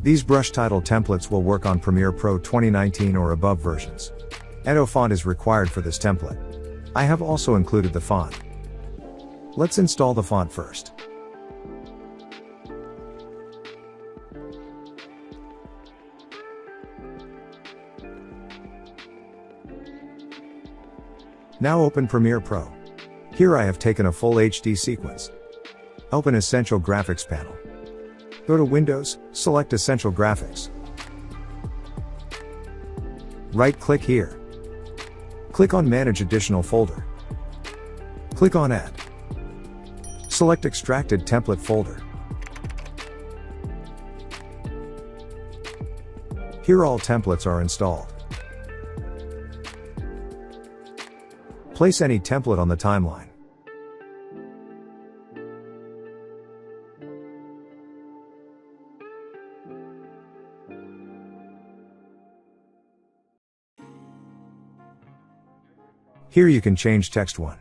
These brush title templates will work on Premiere Pro 2019 or above versions. Adobe font is required for this template. I have also included the font. Let's install the font first. Now open Premiere Pro. Here I have taken a full HD sequence. Open Essential Graphics panel. Go to Windows, select Essential Graphics. Right-click here. Click on Manage Additional Folder. Click on Add. Select Extracted Template folder. Here all templates are installed. Place any template on the timeline. Here you can change text 1.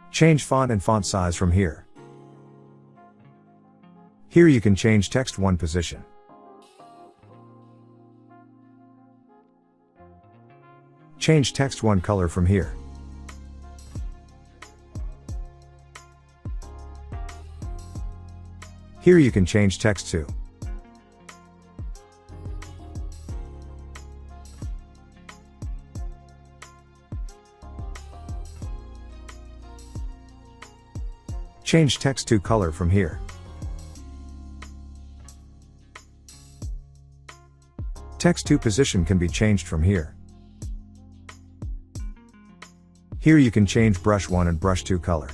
Change font and font size from here. Here you can change text 1 position. Change text 1 color from here. Here you can change text 2. Change text 2 color from here. Text 2 position can be changed from here. Here you can change brush 1 and brush 2 color.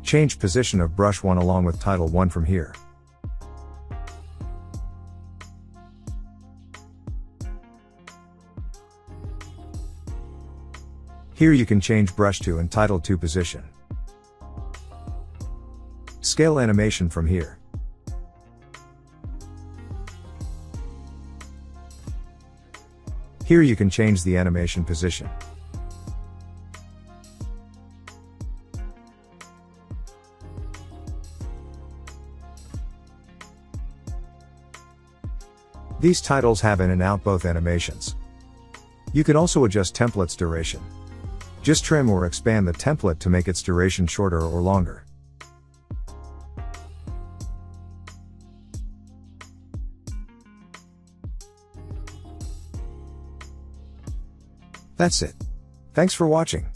Change position of brush 1 along with title 1 from here. Here you can change brush 2 and title 2 position. Scale animation from here. Here you can change the animation position. These titles have in and out both animations. You can also adjust template's duration. Just trim or expand the template to make its duration shorter or longer. That's it. Thanks for watching.